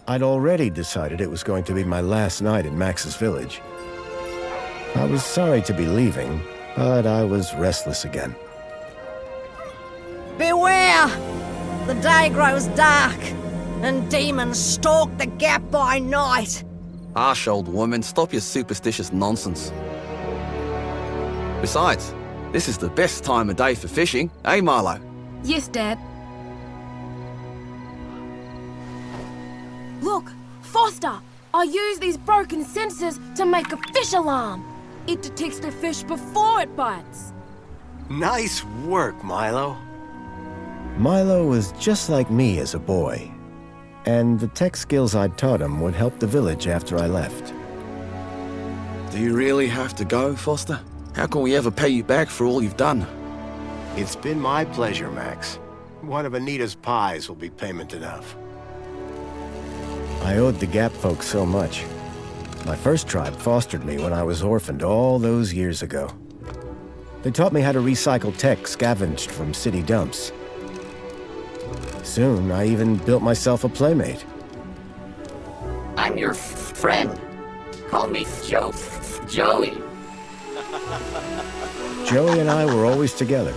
I'd already decided it was going to be my last night in Max's village. I was sorry to be leaving, but I was restless again. Beware! The day grows dark, and demons stalk the gap by night. Harsh old woman, stop your superstitious nonsense. Besides, this is the best time of day for fishing, eh, Milo? Yes, Dad. Look, Foster! I use these broken sensors to make a fish alarm. It detects the fish before it bites. Nice work, Milo. Milo was just like me as a boy, and the tech skills I'd taught him would help the village after I left. Do you really have to go, Foster? How can we ever pay you back for all you've done? It's been my pleasure, Max. One of Anita's pies will be payment enough. I owed the Gap folks so much. My first tribe fostered me when I was orphaned all those years ago. They taught me how to recycle tech scavenged from city dumps. Soon, I even built myself a playmate. I'm your friend. Call me Joey. Joey and I were always together.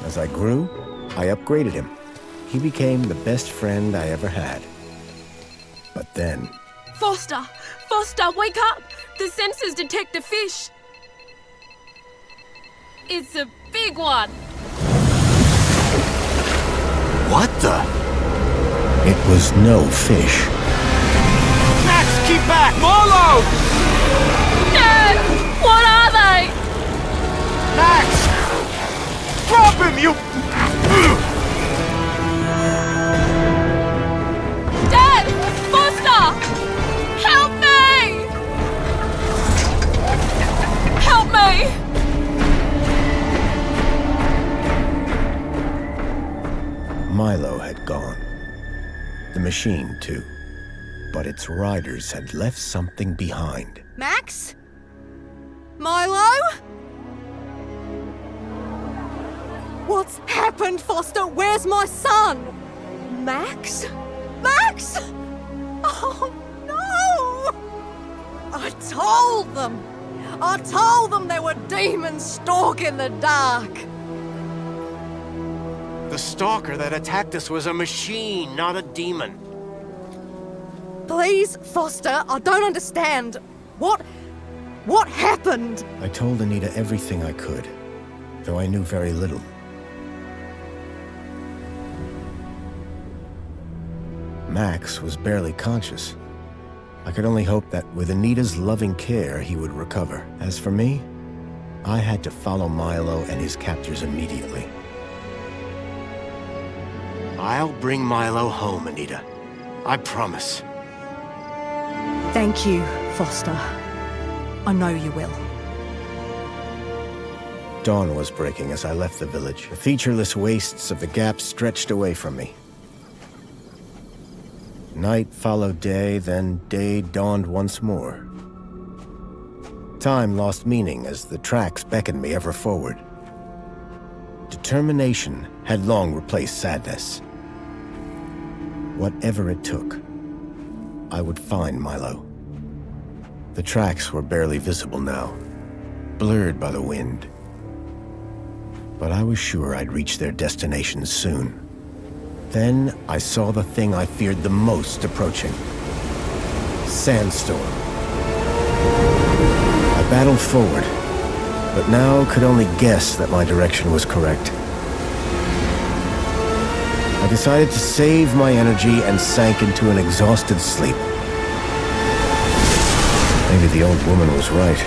As I grew, I upgraded him. He became the best friend I ever had. But then... Foster! Foster, wake up! The sensors detect a fish. It's a big one. What the? It was no fish. Max, keep back! Milo! Dad! What are they? Max! Drop him, you... Dad! Foster! Help me! Help me! Milo had gone. The machine, too. But its riders had left something behind. Max? Milo? What's happened, Foster? Where's my son? Max? Max? Oh, no! I told them there were demons stalking the dark. The stalker that attacked us was a machine, not a demon. Please, Foster, I don't understand. What happened? I told Anita everything I could, though I knew very little. Max was barely conscious. I could only hope that with Anita's loving care, he would recover. As for me, I had to follow Milo and his captors immediately. I'll bring Milo home, Anita. I promise. Thank you, Foster. I know you will. Dawn was breaking as I left the village. The featureless wastes of the Gap stretched away from me. Night followed day, then day dawned once more. Time lost meaning as the tracks beckoned me ever forward. Determination had long replaced sadness. Whatever it took, I would find Milo. The tracks were barely visible now, blurred by the wind. But I was sure I'd reach their destination soon. Then I saw the thing I feared the most approaching. Sandstorm. I battled forward, but now could only guess that my direction was correct. I decided to save my energy and sank into an exhausted sleep. Maybe the old woman was right.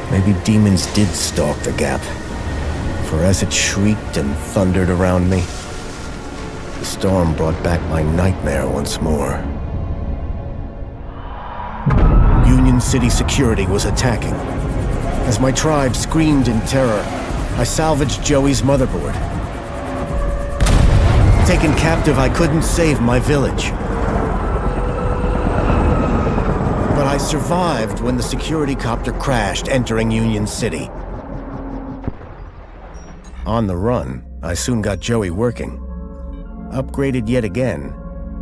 Maybe demons did stalk the Gap. For as it shrieked and thundered around me, the storm brought back my nightmare once more. Union City security was attacking. As my tribe screamed in terror, I salvaged Joey's motherboard. Taken captive, I couldn't save my village. But I survived when the security copter crashed, entering Union City. On the run, I soon got Joey working. Upgraded yet again,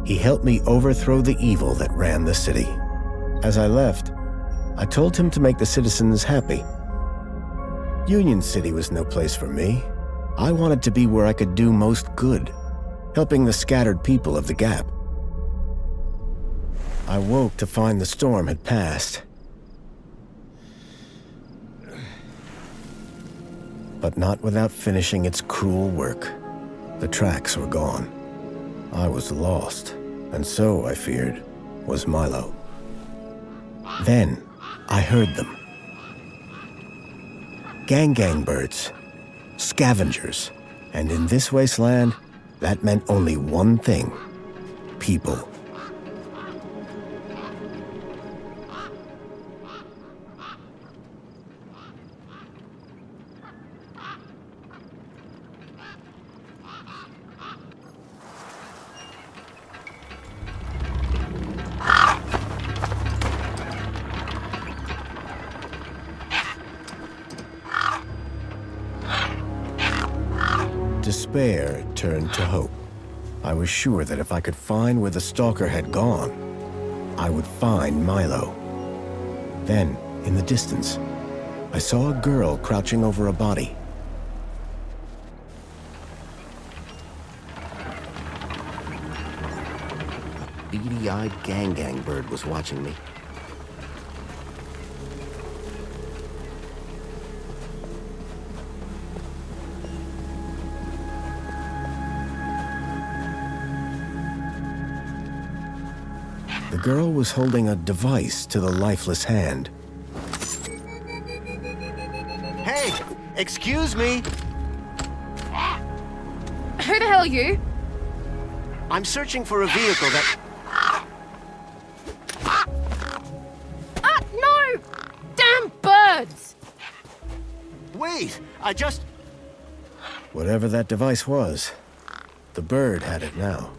He helped me overthrow the evil that ran the city. As I left, I told him to make the citizens happy. Union City was no place for me. I wanted to be where I could do most good, helping the scattered people of the Gap. I woke to find the storm had passed. But not without finishing its cruel work. The tracks were gone. I was lost, and so, I feared, was Milo. Then, I heard them. Gang birds, scavengers, and in this wasteland, that meant only one thing: people. Despair turned to hope. I was sure that if I could find where the stalker had gone, I would find Milo. Then, in the distance, I saw a girl crouching over a body. A beady-eyed gang bird was watching me. The girl was holding a device to the lifeless hand. Hey! Excuse me! Who the hell are you? I'm searching for a vehicle that... Ah, no! Damn birds! Wait! I just... Whatever that device was, the bird had it now.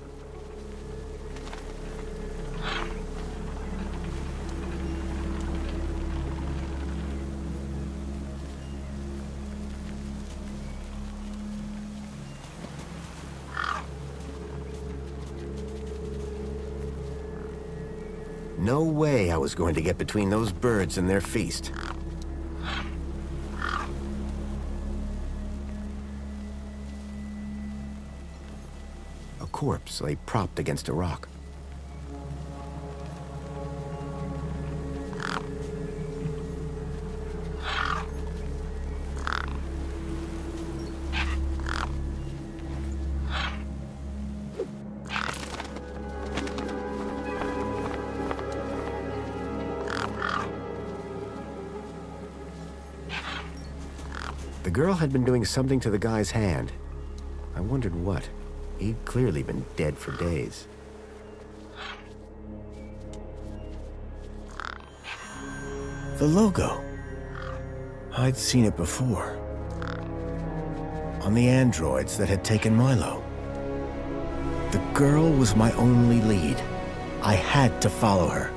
No way I was going to get between those birds and their feast. A corpse lay propped against a rock. The girl had been doing something to the guy's hand. I wondered what. He'd clearly been dead for days. The logo. I'd seen it before. On the androids that had taken Milo. The girl was my only lead. I had to follow her.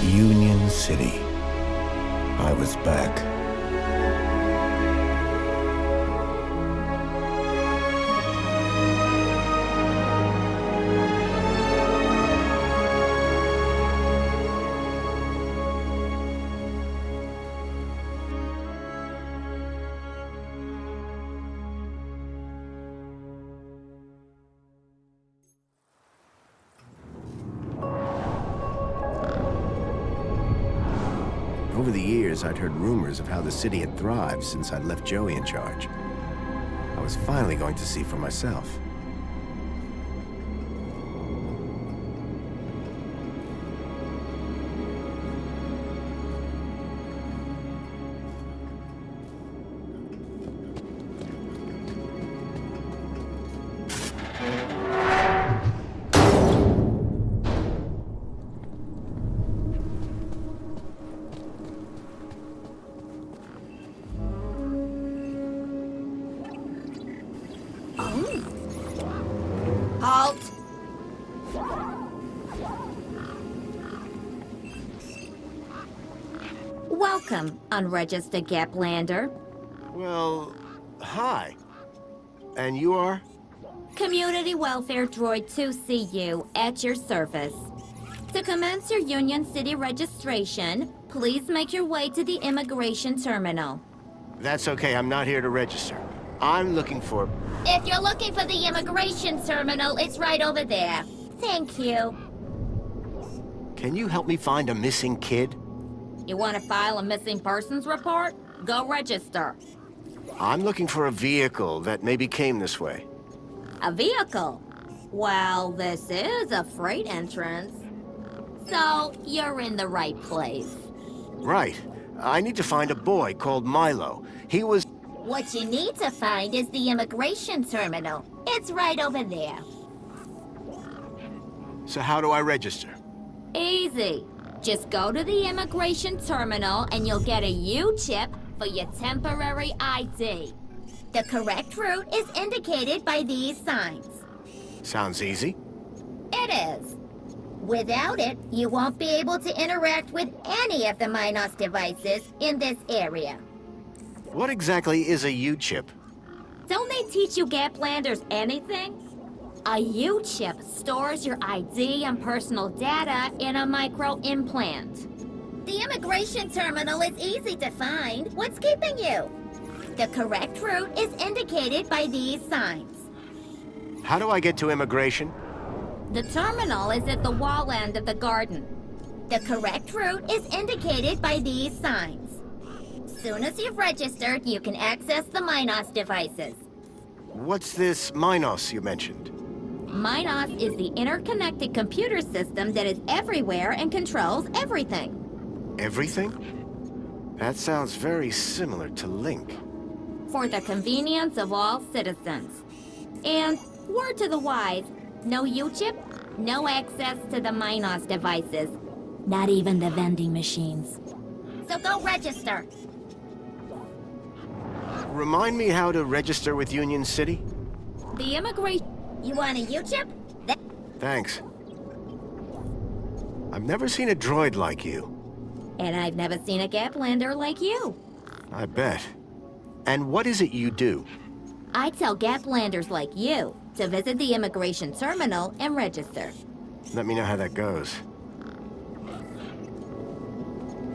Union City. I was back. Over the years, I'd heard rumors of how the city had thrived since I'd left Joey in charge. I was finally going to see for myself. Welcome, unregistered Gaplander. Well, hi. And you are? Community Welfare Droid 2CU at your service. To commence your Union City registration, please make your way to the immigration terminal. That's okay, I'm not here to register. I'm looking for... If you're looking for the immigration terminal, it's right over there. Thank you. Can you help me find a missing kid? You want to file a missing persons report? Go register. I'm looking for a vehicle that maybe came this way. A vehicle? Well, this is a freight entrance. So, you're in the right place. Right. I need to find a boy called Milo. He was... What you need to find is the immigration terminal. It's right over there. So how do I register? Easy. Just go to the immigration terminal and you'll get a U-chip for your temporary ID. The correct route is indicated by these signs. Sounds easy. It is. Without it, you won't be able to interact with any of the Minos devices in this area. What exactly is a U-chip? Don't they teach you Gaplanders anything? A U-chip stores your ID and personal data in a micro-implant. The immigration terminal is easy to find. What's keeping you? The correct route is indicated by these signs. How do I get to immigration? The terminal is at the wall end of the garden. The correct route is indicated by these signs. Soon as you've registered, you can access the Minos devices. What's this Minos you mentioned? Minos is the interconnected computer system that is everywhere and controls everything. Everything? That sounds very similar to Link. For the convenience of all citizens. And, word to the wise, no U-chip, no access to the Minos devices. Not even the vending machines. So go register. Remind me how to register with Union City? The immigration... You want a U-chip? Thanks. I've never seen a droid like you. And I've never seen a Gaplander like you. I bet. And what is it you do? I tell Gaplanders like you to visit the immigration terminal and register. Let me know how that goes.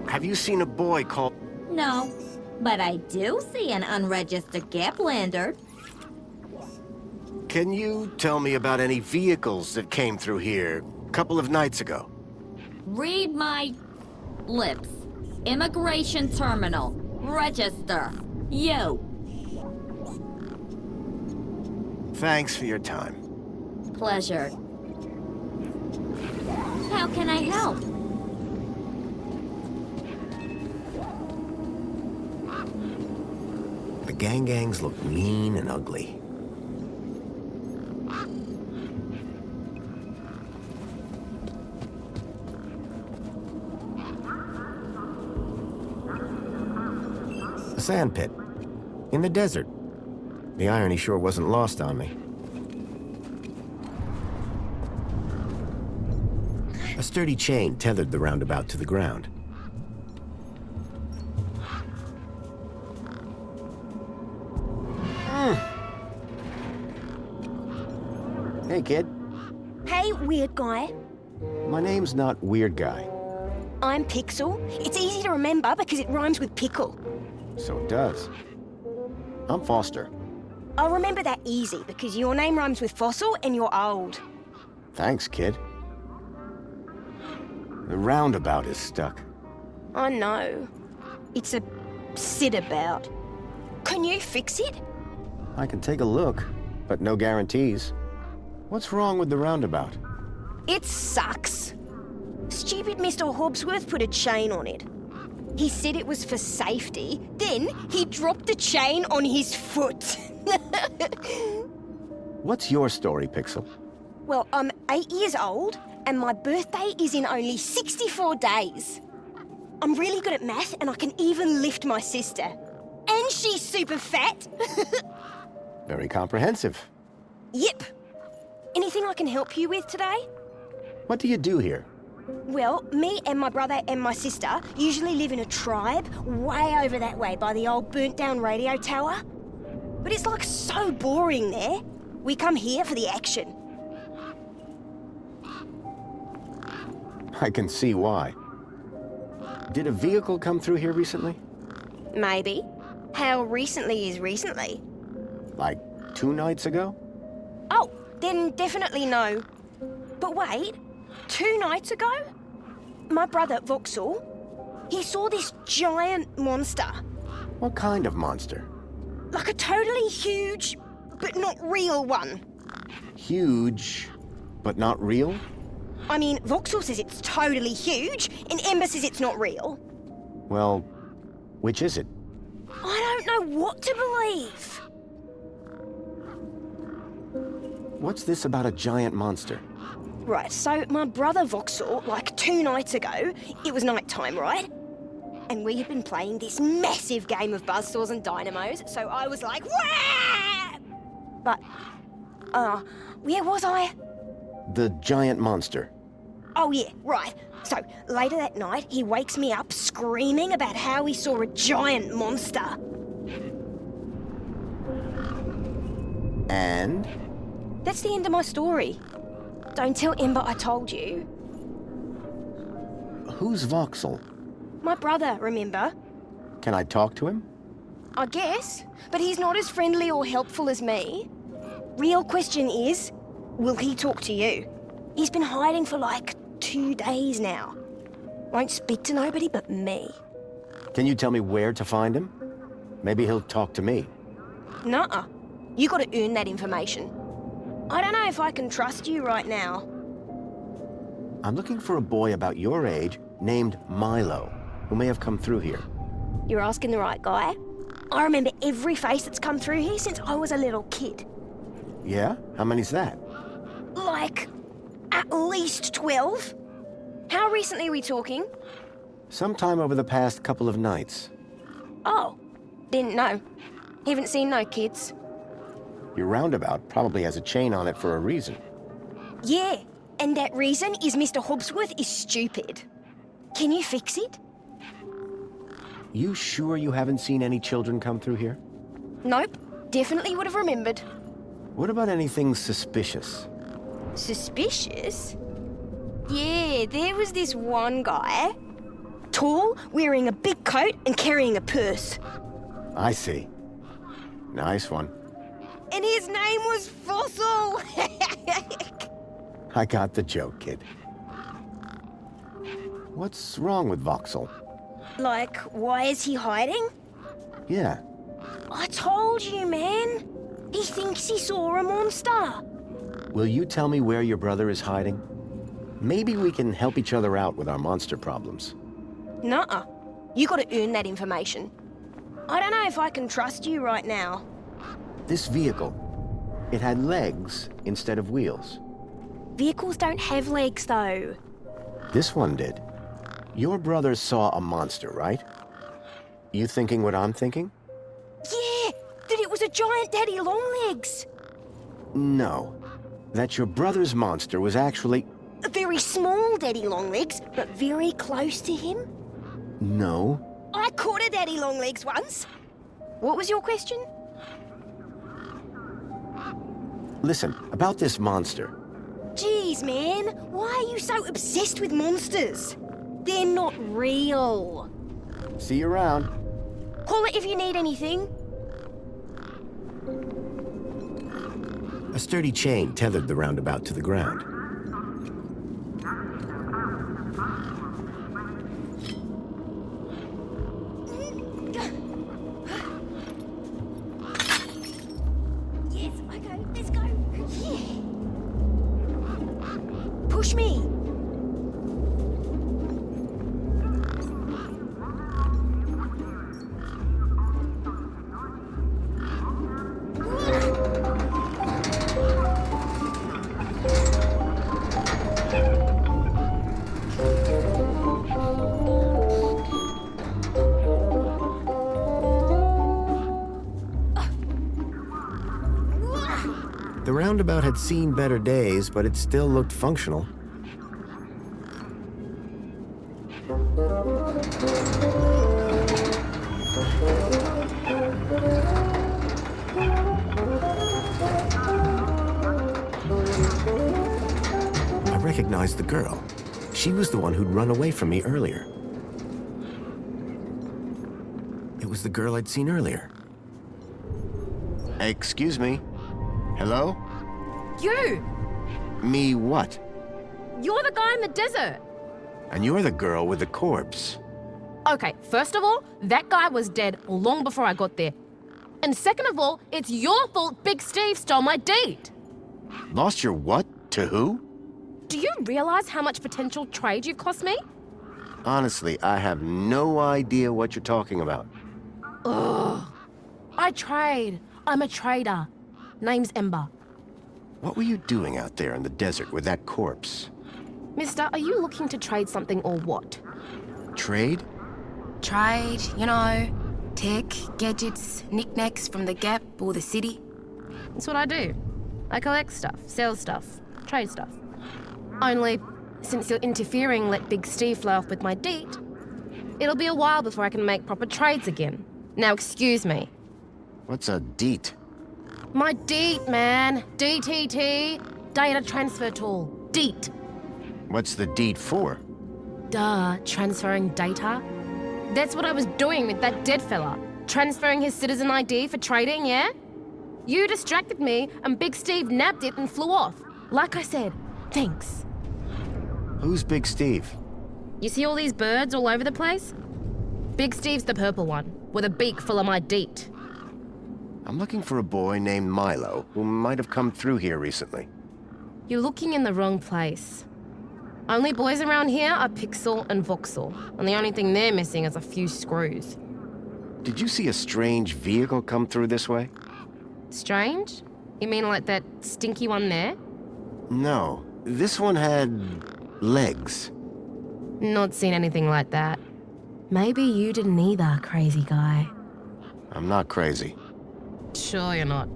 Have you seen a boy called... No, but I do see an unregistered Gaplander. Can you tell me about any vehicles that came through here a couple of nights ago? Read my lips. Immigration terminal. Register. You. Thanks for your time. Pleasure. How can I help? The gangs look mean and ugly. A sand pit. In the desert. The irony sure wasn't lost on me. A sturdy chain tethered the roundabout to the ground. Hey, kid. Hey, weird guy. My name's not Weird Guy. I'm Pixel. It's easy to remember because it rhymes with pickle. So it does. I'm Foster. I'll remember that easy because your name rhymes with fossil and you're old. Thanks, kid. The roundabout is stuck. I know. It's a sit about. Can you fix it? I can take a look, but no guarantees. What's wrong with the roundabout? It sucks. Stupid Mr. Hobbsworth put a chain on it. He said it was for safety, then he dropped the chain on his foot. What's your story, Pixel? Well, I'm 8 years old, and my birthday is in only 64 days. I'm really good at math, and I can even lift my sister. And she's super fat. Very comprehensive. Yep. Anything I can help you with today? What do you do here? Well, me and my brother and my sister usually live in a tribe way over that way by the old burnt-down radio tower. But it's like so boring there. We come here for the action. I can see why. Did a vehicle come through here recently? Maybe. How recently is recently? Like 2 nights ago? Oh, then definitely no. But wait, 2 nights ago? My brother, Vauxhall, he saw this giant monster. What kind of monster? Like a totally huge, but not real one. Huge, but not real? I mean, Vauxhall says it's totally huge, and Ember says it's not real. Well, which is it? I don't know what to believe. What's this about a giant monster? Right, so my brother Vauxhall, like 2 nights ago, it was night time, right? And we had been playing this massive game of buzzsaws and dynamos, so I was like, wah! But, where was I? The giant monster. Oh yeah, right. So, later that night, he wakes me up screaming about how he saw a giant monster. And? That's the end of my story. Don't tell Ember I told you. Who's Vauxhall? My brother, remember? Can I talk to him? I guess, but he's not as friendly or helpful as me. Real question is, will he talk to you? He's been hiding for like 2 days now. Won't speak to nobody but me. Can you tell me where to find him? Maybe he'll talk to me. Nuh-uh. You gotta earn that information. I don't know if I can trust you right now. I'm looking for a boy about your age named Milo, who may have come through here. You're asking the right guy. I remember every face that's come through here since I was a little kid. Yeah? How many's that? Like, at least 12. How recently are we talking? Sometime over the past couple of nights. Oh, didn't know. Haven't seen no kids. Your roundabout probably has a chain on it for a reason. Yeah, and that reason is Mr. Hobbsworth is stupid. Can you fix it? You sure you haven't seen any children come through here? Nope, definitely would have remembered. What about anything suspicious? Suspicious? Yeah, there was this one guy. Tall, wearing a big coat and carrying a purse. I see. Nice one. And his name was Fossil! I got the joke, kid. What's wrong with Vauxhall? Like, why is he hiding? Yeah. I told you, man. He thinks he saw a monster. Will you tell me where your brother is hiding? Maybe we can help each other out with our monster problems. Nuh-uh. You gotta earn that information. I don't know if I can trust you right now. This vehicle, it had legs instead of wheels. Vehicles don't have legs, though. This one did. Your brother saw a monster, right? You thinking what I'm thinking? Yeah, that it was a giant daddy longlegs. No. That your brother's monster was actually... A very small daddy longlegs, but very close to him. No. I caught a daddy longlegs once. What was your question? Listen, about this monster. Jeez, man, why are you so obsessed with monsters? They're not real. See you around. Call it if you need anything. A sturdy chain tethered the roundabout to the ground. Yes, okay, let's go. Yeah. Push me. The roundabout had seen better days, but it still looked functional. recognized the girl. She was the one who'd run away from me earlier. It was the girl I'd seen earlier. Excuse me? Hello? You! Me what? You're the guy in the desert! And you're the girl with the corpse. Okay, first of all, that guy was dead long before I got there. And second of all, it's your fault Big Steve stole my date! Lost your what? To who? Do you realize how much potential trade you've cost me? Honestly, I have no idea what you're talking about. Ugh. I trade. I'm a trader. Name's Ember. What were you doing out there in the desert with that corpse? Mister, are you looking to trade something or what? Trade? Trade, you know, tech, gadgets, knickknacks from the Gap or the city. That's what I do. I collect stuff, sell stuff, trade stuff. Only, since you're interfering, let Big Steve fly off with my date, it'll be a while before I can make proper trades again. Now excuse me. What's a deet? My DEET, man. DTT. Data transfer tool. DEET. What's the deet for? Duh, transferring data. That's what I was doing with that dead fella. Transferring his citizen ID for trading, yeah? You distracted me and Big Steve nabbed it and flew off. Like I said, thanks. Who's Big Steve? You see all these birds all over the place? Big Steve's the purple one, with a beak full of my DEET. I'm looking for a boy named Milo who might have come through here recently. You're looking in the wrong place. Only boys around here are Pixel and Voxel, and the only thing they're missing is a few screws. Did you see a strange vehicle come through this way? Strange? You mean like that stinky one there? No, this one had legs. Not seen anything like that. Maybe you didn't either, crazy guy. I'm not crazy. Sure you're not.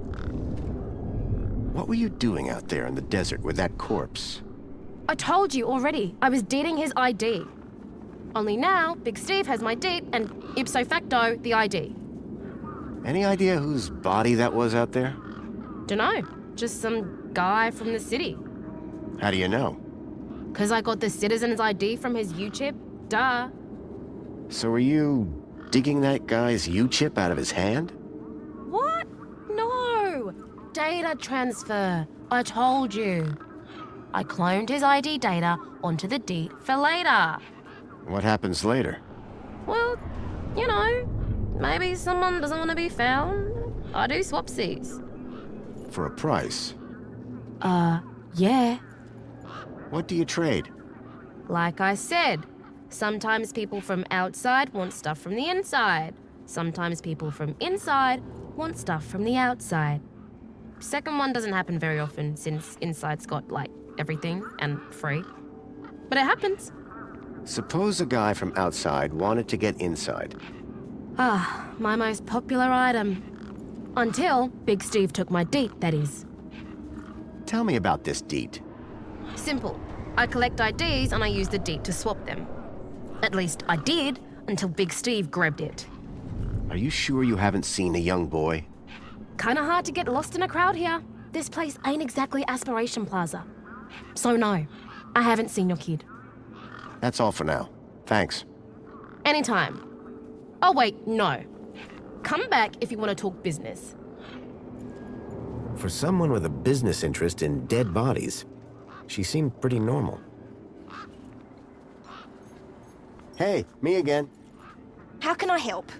What were you doing out there in the desert with that corpse? I told you already, I was dating his ID. Only now, Big Steve has my date and ipso facto, the ID. Any idea whose body that was out there? Dunno, just some guy from the city. How do you know? 'Cause I got the citizen's ID from his U-chip, duh. So were you digging that guy's U-chip out of his hand? What? No! Data transfer, I told you. I cloned his ID data onto the DEET for later. What happens later? Well, you know, maybe someone doesn't want to be found. I do swapsies. For a price? Yeah. What do you trade? Like I said, sometimes people from outside want stuff from the inside. Sometimes people from inside want stuff from the outside. Second one doesn't happen very often since inside's got, like, everything and free. But it happens. Suppose a guy from outside wanted to get inside. Ah, my most popular item. Until Big Steve took my DEET, that is. Tell me about this deet. Simple. I collect IDs and I use the DEET to swap them. At least I did, until Big Steve grabbed it. Are you sure you haven't seen a young boy? Kinda hard to get lost in a crowd here. This place ain't exactly Aspiration Plaza. So no, I haven't seen your kid. That's all for now. Thanks. Anytime. Oh wait, no. Come back if you want to talk business. For someone with a business interest in dead bodies, she seemed pretty normal. Hey, me again. How can I help?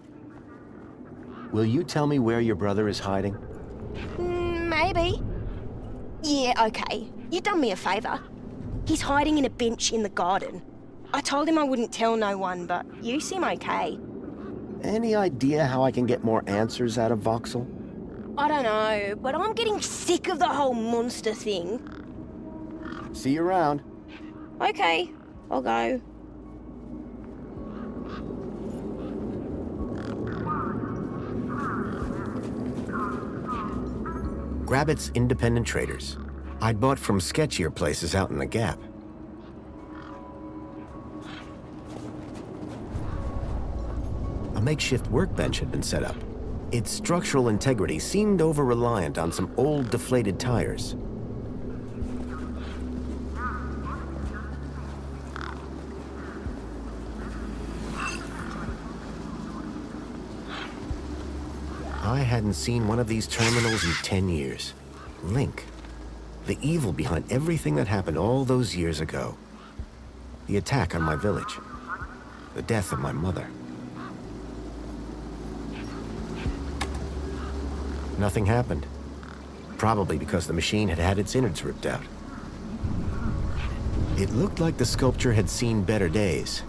Will you tell me where your brother is hiding? Maybe. Yeah, okay. You done me a favour. He's hiding in a bench in the garden. I told him I wouldn't tell no one, but you seem okay. Any idea how I can get more answers out of Voxel? I don't know, but I'm getting sick of the whole monster thing. See you around. Okay, I'll go. Grabbit's independent traders. I'd bought from sketchier places out in the Gap. A makeshift workbench had been set up. Its structural integrity seemed over-reliant on some old deflated tires. I hadn't seen one of these terminals in 10 years. Link. The evil behind everything that happened all those years ago. The attack on my village. The death of my mother. Nothing happened. Probably because the machine had had its innards ripped out. It looked like the sculpture had seen better days.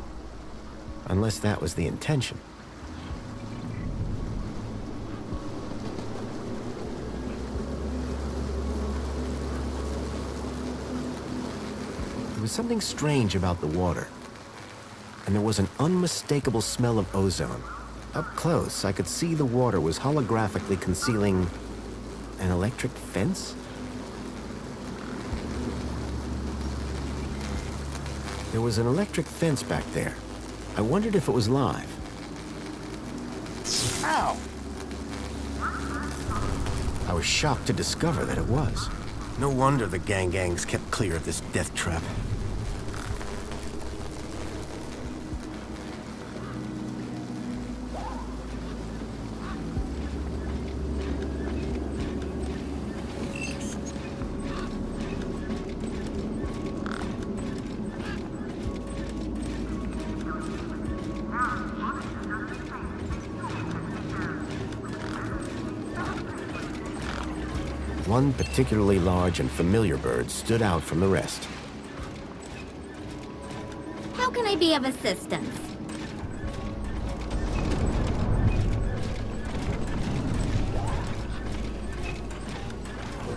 Unless that was the intention. There was something strange about the water. And there was an unmistakable smell of ozone. Up close, I could see the water was holographically concealing an electric fence? There was an electric fence back there. I wondered if it was live. Ow! I was shocked to discover that it was. No wonder the gangs kept clear of this death trap. One particularly large and familiar bird stood out from the rest. How can I be of assistance?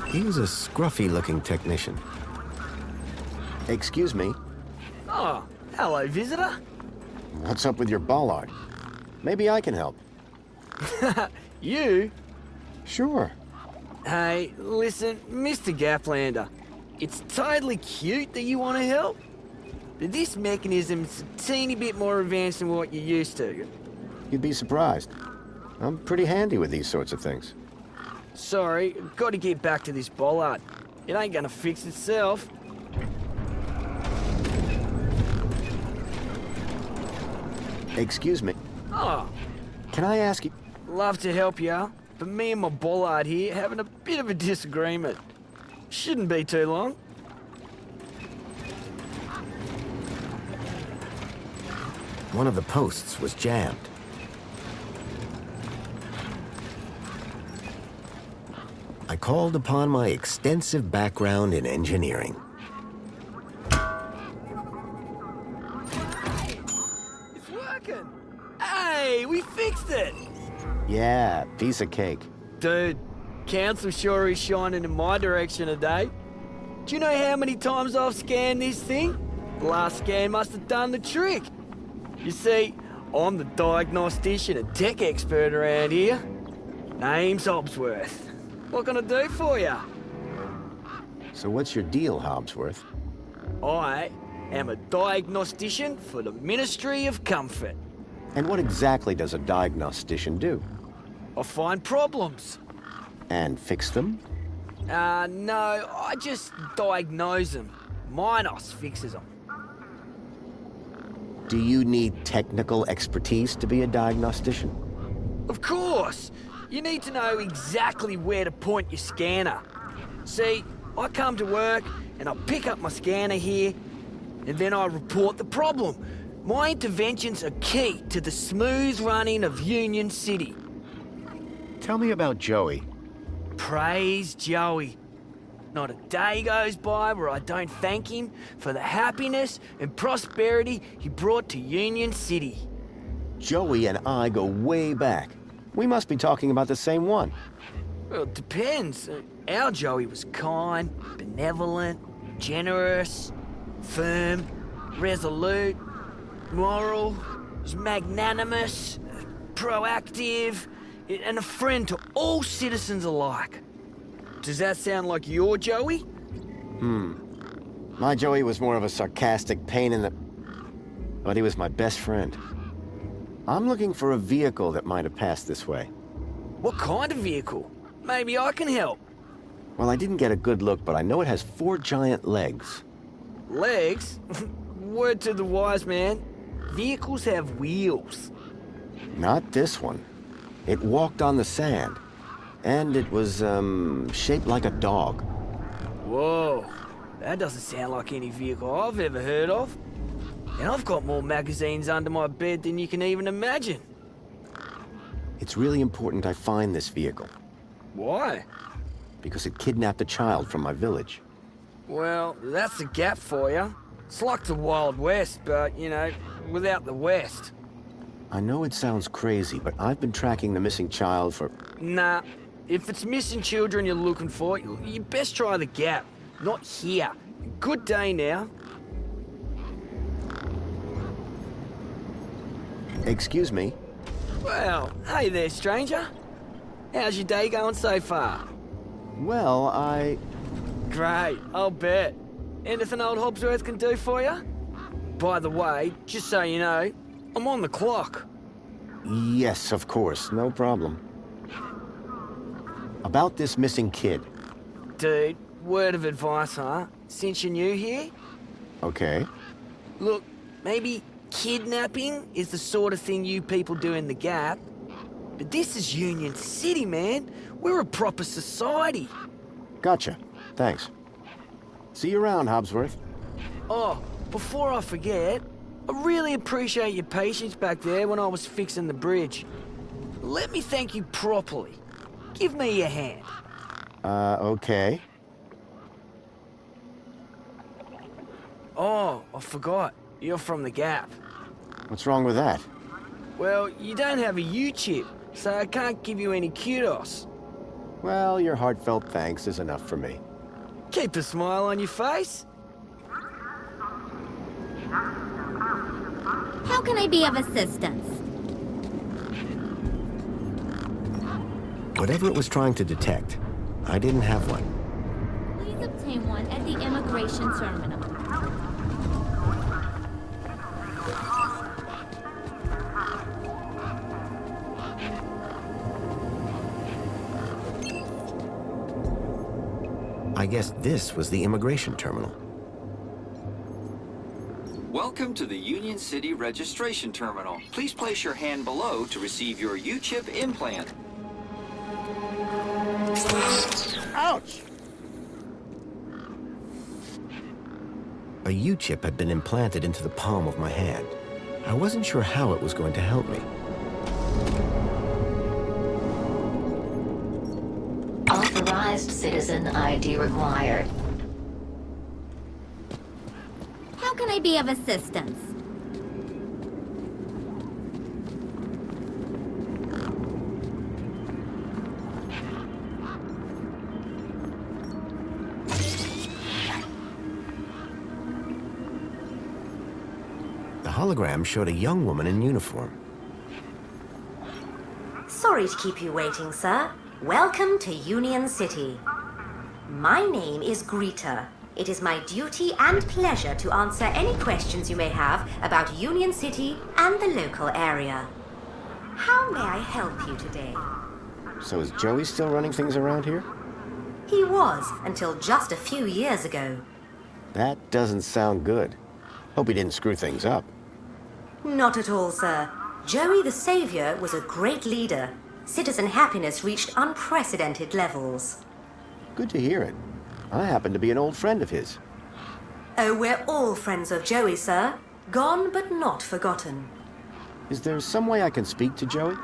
He was a scruffy-looking technician. Excuse me. Oh, hello, visitor. What's up with your bollard? Maybe I can help. You? Sure. Hey, listen, Mr. Gaplander. It's totally cute that you want to help, but this mechanism's a teeny bit more advanced than what you're used to. You'd be surprised. I'm pretty handy with these sorts of things. Sorry, got to get back to this bollard. It ain't gonna fix itself. Excuse me. Oh, Can I ask you... love to help you, but me and my bollard here having a bit of a disagreement. Shouldn't be too long. One of the posts was jammed. I called upon my extensive background in engineering. It's working! Hey, we fixed it! Yeah, piece of cake. Dude, council sure is shining in my direction today. Do you know how many times I've scanned this thing? The last scan must have done the trick. You see, I'm the diagnostician and tech expert around here. Name's Hobsworth. What can I do for you? So what's your deal, Hobsworth? I am a diagnostician for the Ministry of Comfort. And what exactly does a diagnostician do? I find problems. And fix them? No, I just diagnose them. Minos fixes them. Do you need technical expertise to be a diagnostician? Of course! You need to know exactly where to point your scanner. See, I come to work and I pick up my scanner here, and then I report the problem. My interventions are key to the smooth running of Union City. Tell me about Joey. Praise Joey. Not a day goes by where I don't thank him for the happiness and prosperity he brought to Union City. Joey and I go way back. We must be talking about the same one. Well, it depends. Our Joey was kind, benevolent, generous, firm, resolute, moral, was magnanimous, proactive, and a friend to all citizens alike. Does that sound like your Joey? My Joey was more of a sarcastic pain in the... But he was my best friend. I'm looking for a vehicle that might have passed this way. What kind of vehicle? Maybe I can help. Well, I didn't get a good look, but I know it has 4 giant legs. Legs? Word to the wise man. Vehicles have wheels. Not this one. It walked on the sand. And it was, shaped like a dog. Whoa, that doesn't sound like any vehicle I've ever heard of. And I've got more magazines under my bed than you can even imagine. It's really important I find this vehicle, Why? because it kidnapped a child from my village. Well, that's the Gap for you. It's like the Wild West, but, you know, without the West. I know it sounds crazy, but I've been tracking the missing child for... Nah, if it's missing children you're looking for, you best try the Gap, not here. Good day now. Excuse me? Well, hey there, stranger. How's your day going so far? Well, Great, I'll bet. Anything old Hobsworth can do for you? By the way, just so you know, I'm on the clock. Yes, of course, no problem. About this missing kid. Dude, word of advice, huh? Since you're new here? Okay. Look, maybe kidnapping is the sort of thing you people do in the Gap. But this is Union City, man. We're a proper society. Gotcha. Thanks. See you around, Hobsworth. Oh, before I forget, I really appreciate your patience back there when I was fixing the bridge. Let me thank you properly. Give me your hand. Okay. Oh, I forgot. You're from the Gap. What's wrong with that? Well, you don't have a U-chip, so I can't give you any kudos. Well, your heartfelt thanks is enough for me. Keep a smile on your face. How can I be of assistance? Whatever it was trying to detect, I didn't have one. Please obtain one at the immigration terminal. I guess this was the immigration terminal. Welcome to the Union City Registration Terminal. Please place your hand below to receive your U-chip implant. Ouch! A U-chip had been implanted into the palm of my hand. I wasn't sure how it was going to help me. Authorized citizen ID required. How can I be of assistance? The hologram showed a young woman in uniform. Sorry to keep you waiting, sir. Welcome to Union City. My name is Greta. It is my duty and pleasure to answer any questions you may have about Union City and the local area. How may I help you today? So is Joey still running things around here? He was, until just a few years ago. That doesn't sound good. Hope he didn't screw things up. Not at all, sir. Joey the Savior was a great leader. Citizen happiness reached unprecedented levels. Good to hear it. I happen to be an old friend of his. Oh, we're all friends of Joey, sir. Gone but not forgotten. Is there some way I can speak to Joey?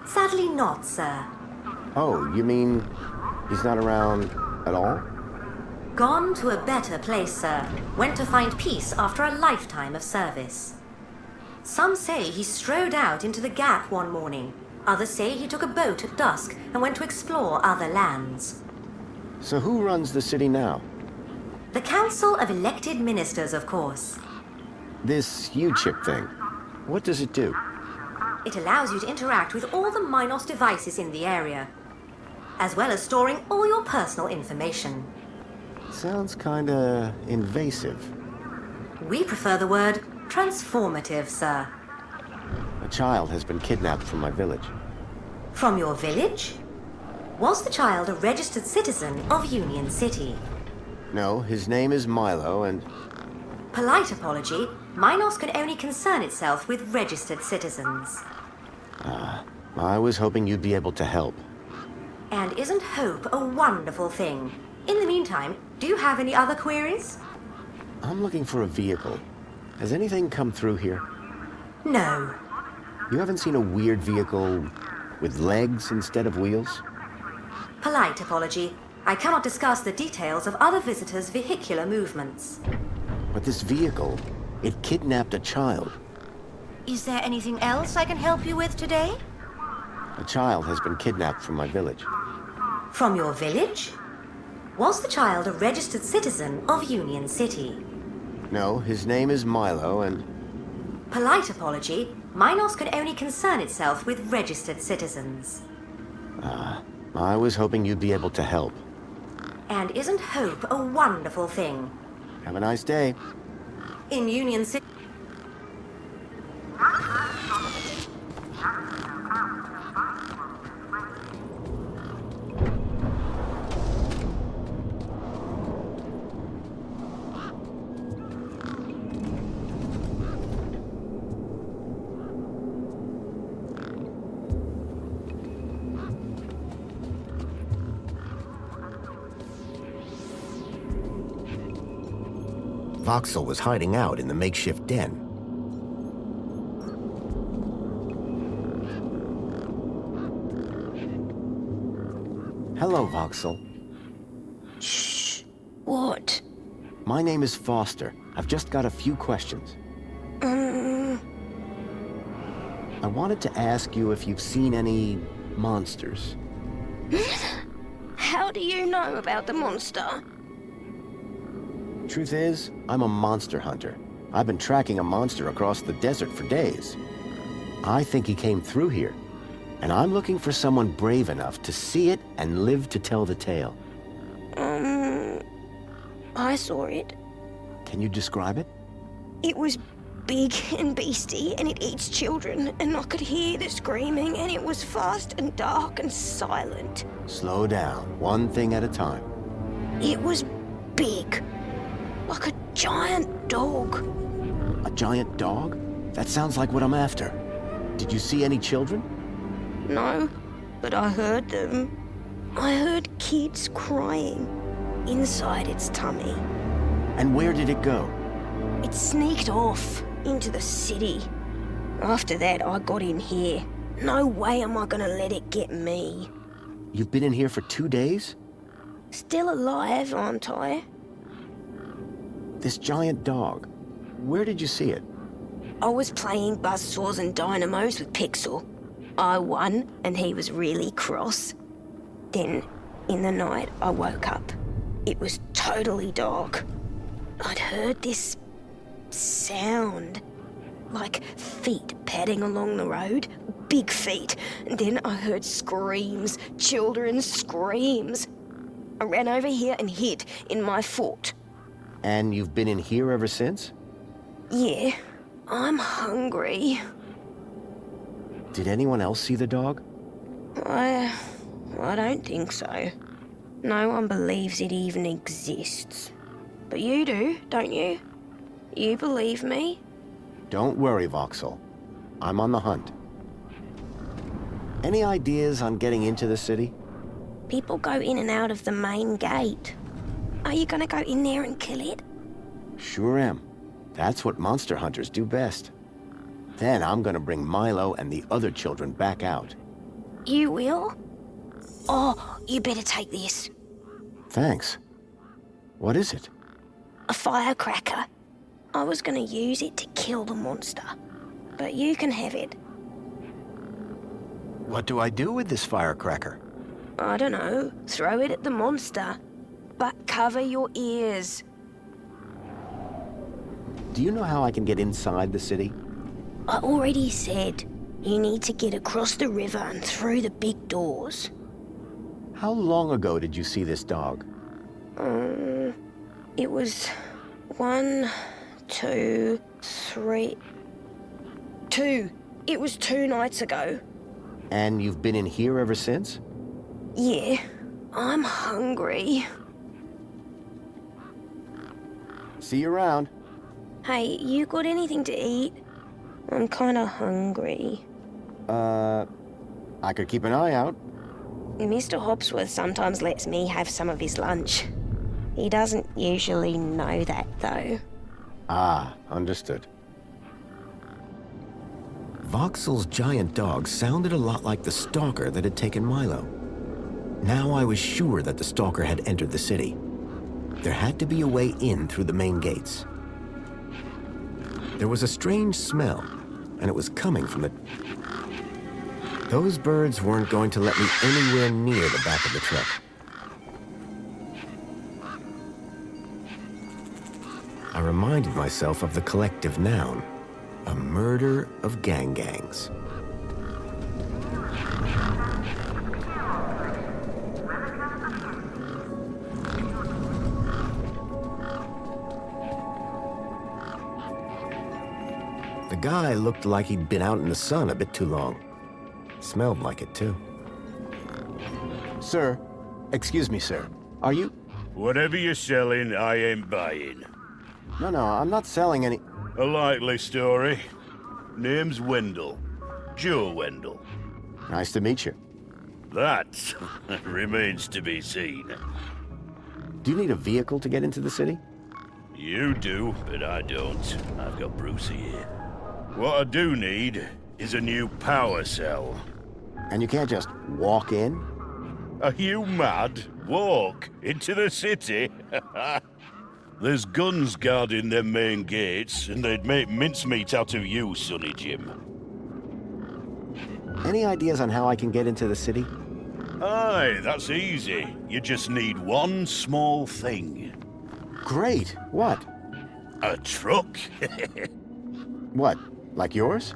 Sadly not, sir. Oh, you mean he's not around at all? Gone to a better place, sir. Went to find peace after a lifetime of service. Some say he strode out into the Gap one morning. Others say he took a boat at dusk and went to explore other lands. So who runs the city now? The Council of Elected Ministers, of course. This U-chip thing. What does it do? It allows you to interact with all the Minos devices in the area, as well as storing all your personal information. Sounds kinda invasive. We prefer the word transformative, sir. A child has been kidnapped from my village. From your village? Was the child a registered citizen of Union City? No, his name is Milo, and... Polite apology, Minos can only concern itself with registered citizens. I was hoping you'd be able to help. And isn't hope a wonderful thing? In the meantime, do you have any other queries? I'm looking for a vehicle. Has anything come through here? No. You haven't seen a weird vehicle with legs instead of wheels? Polite apology. I cannot discuss the details of other visitors' vehicular movements. But this vehicle, it kidnapped a child. Is there anything else I can help you with today? A child has been kidnapped from my village. From your village? Was the child a registered citizen of Union City? No, his name is Milo, and Polite apology. Minos can only concern itself with registered citizens. I was hoping you'd be able to help. And isn't hope a wonderful thing? Have a nice day. In Union City... Voxel was hiding out in the makeshift den. Hello, Voxel. Shh. What? My name is Foster. I've just got a few questions. I wanted to ask you if you've seen any monsters. How do you know about the monster? Truth is, I'm a monster hunter. I've been tracking a monster across the desert for days. I think he came through here, and I'm looking for someone brave enough to see it and live to tell the tale. I saw it. Can you describe it? It was big and beastie, and it eats children, and I could hear the screaming, and it was fast and dark and silent. Slow down, one thing at a time. It was big, like a giant dog. A giant dog? That sounds like what I'm after. Did you see any children? No, but I heard them. I heard kids crying inside its tummy. And where did it go? It sneaked off into the city. After that, I got in here. No way am I gonna let it get me. You've been in here for 2 days? Still alive, aren't I? This giant dog, where did you see it? I was playing buzzsaws and dynamos with Pixel. I won, and he was really cross. Then, in the night, I woke up. It was totally dark. I'd heard this sound, like feet padding along the road, big feet. And then I heard screams, children's screams. I ran over here and hid in my fort. And you've been in here ever since? Yeah, I'm hungry. Did anyone else see the dog? I don't think so. No one believes it even exists. But you do, don't you? You believe me? Don't worry, Voxel. I'm on the hunt. Any ideas on getting into the city? People go in and out of the main gate. Are you gonna go in there and kill it? Sure am. That's what monster hunters do best. Then I'm gonna bring Milo and the other children back out. You will? Oh, you better take this. Thanks. What is it? A firecracker. I was gonna use it to kill the monster, but you can have it. What do I do with this firecracker? I don't know. Throw it at the monster. But cover your ears. Do you know how I can get inside the city? I already said. You need to get across the river and through the big doors. How long ago did you see this dog? It was 1, 2, 3... 2. It was 2 nights ago. And you've been in here ever since? Yeah, I'm hungry. See you around. Hey, you got anything to eat? I'm kinda hungry. I could keep an eye out. Mr. Hopsworth sometimes lets me have some of his lunch. He doesn't usually know that, though. Ah, understood. Voxel's giant dog sounded a lot like the stalker that had taken Milo. Now I was sure that the stalker had entered the city. There had to be a way in through the main gates. There was a strange smell, and it was coming from the... Those birds weren't going to let me anywhere near the back of the truck. I reminded myself of the collective noun, a murder of gangs. The guy looked like he'd been out in the sun a bit too long. Smelled like it, too. Sir, excuse me, sir. Are you... Whatever you're selling, I ain't buying. No, I'm not selling any... A likely story. Name's Wendell. Joe Wendell. Nice to meet you. That remains to be seen. Do you need a vehicle to get into the city? You do, but I don't. I've got Brucey here. What I do need is a new power cell. And you can't just walk in? Are you mad? Walk into the city? There's guns guarding them main gates, and they'd make mincemeat out of you, Sonny Jim. Any ideas on how I can get into the city? Aye, that's easy. You just need one small thing. Great. What? A truck. What? Like yours?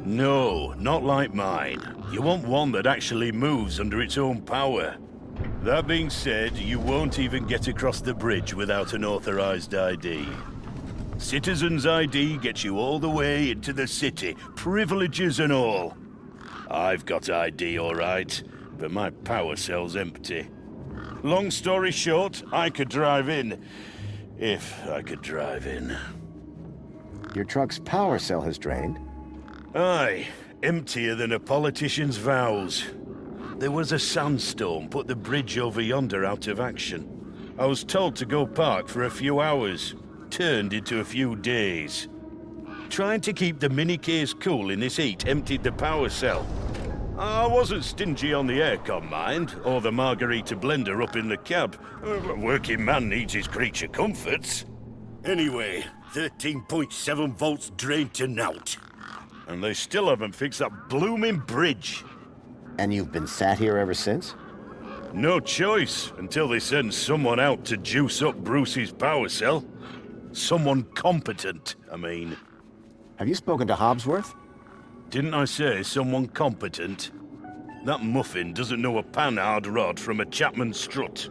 No, not like mine. You want one that actually moves under its own power. That being said, you won't even get across the bridge without an authorized ID. Citizen's ID gets you all the way into the city, privileges and all. I've got ID, all right, but my power cell's empty. Long story short, I could drive in. If I could drive in. Your truck's power cell has drained. Aye, emptier than a politician's vows. There was a sandstorm put the bridge over yonder out of action. I was told to go park for a few hours. Turned into a few days. Trying to keep the mini case cool in this heat emptied the power cell. I wasn't stingy on the aircon, mind, or the margarita blender up in the cab. A working man needs his creature comforts. Anyway, 13.7 volts drained to naught. And they still haven't fixed that blooming bridge. And you've been sat here ever since? No choice, until they send someone out to juice up Brucey's power cell. Someone competent, I mean. Have you spoken to Hobsworth? Didn't I say someone competent? That muffin doesn't know a panhard rod from a Chapman strut.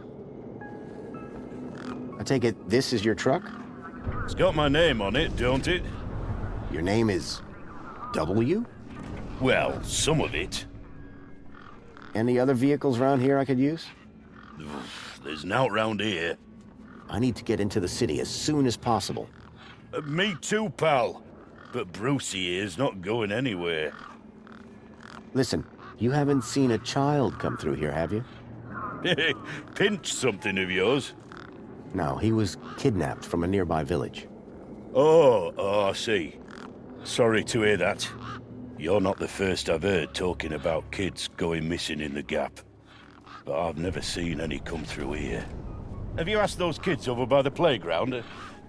I take it this is your truck? It's got my name on it, don't it? Your name is... W? Well, some of it. Any other vehicles around here I could use? There's nought round here. I need to get into the city as soon as possible. Me too, pal. But Brucey here's not going anywhere. Listen, you haven't seen a child come through here, have you? Pinch something of yours? No, he was kidnapped from a nearby village. Oh, I see. Sorry to hear that. You're not the first I've heard talking about kids going missing in the Gap. But I've never seen any come through here. Have you asked those kids over by the playground?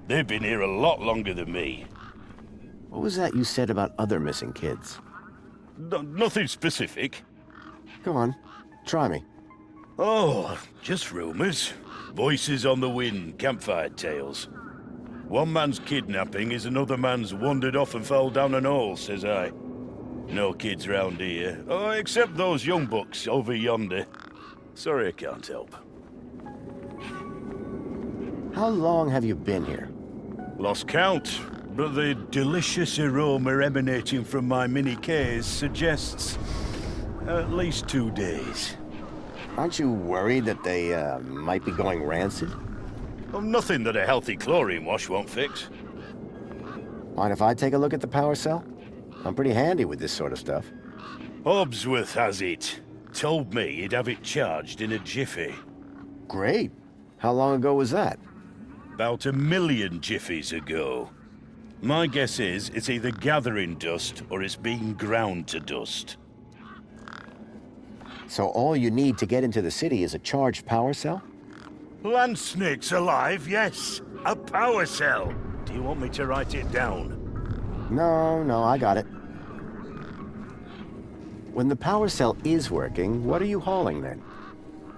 They've been here a lot longer than me. What was that you said about other missing kids? Nothing specific. Go on, try me. Oh, just rumors. Voices on the wind, campfire tales. One man's kidnapping is another man's wandered off and fell down an hole, says I. No kids round here. Oh, except those young bucks over yonder. Sorry I can't help. How long have you been here? Lost count, but the delicious aroma emanating from my mini case suggests at least 2 days. Aren't you worried that they might be going rancid? Oh, nothing that a healthy chlorine wash won't fix. Mind if I take a look at the power cell? I'm pretty handy with this sort of stuff. Obsworth has it. Told me he'd have it charged in a jiffy. Great. How long ago was that? About 1 million jiffies ago. My guess is it's either gathering dust or it's being ground to dust. So all you need to get into the city is a charged power cell? Land snakes alive, yes. A power cell. Do you want me to write it down? No, I got it. When the power cell is working, what are you hauling then?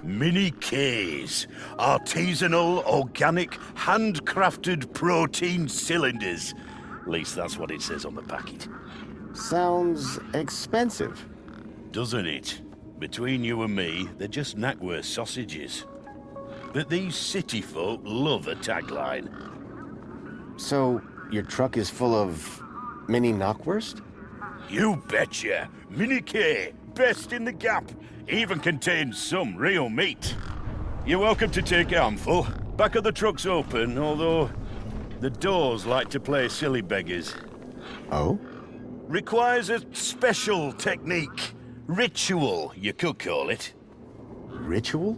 Mini Ks. Artisanal, organic, handcrafted protein cylinders. At least that's what it says on the packet. Sounds expensive. Doesn't it? Between you and me, they're just knackwurst sausages. But these city folk love a tagline. So, your truck is full of mini knockwurst? You betcha! Mini K, best in the gap. Even contains some real meat. You're welcome to take a handful. Back of the truck's open, although the doors like to play silly beggars. Oh? Requires a special technique. Ritual, you could call it. Ritual?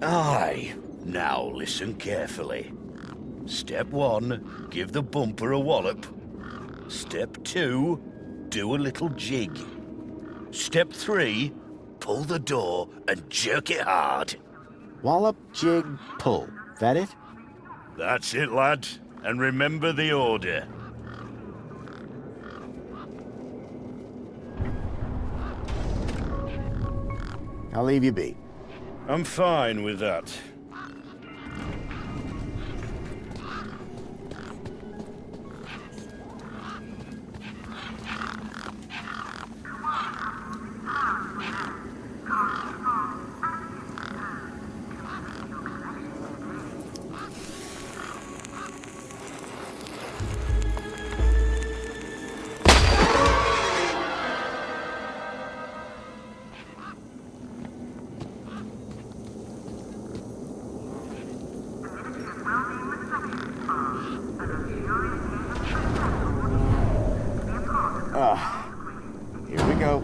Aye. Now listen carefully. Step 1, give the bumper a wallop. Step 2, do a little jig. Step 3, pull the door and jerk it hard. Wallop, jig, pull. That it? That's it, lad. And remember the order. I'll leave you be. I'm fine with that. Here we go.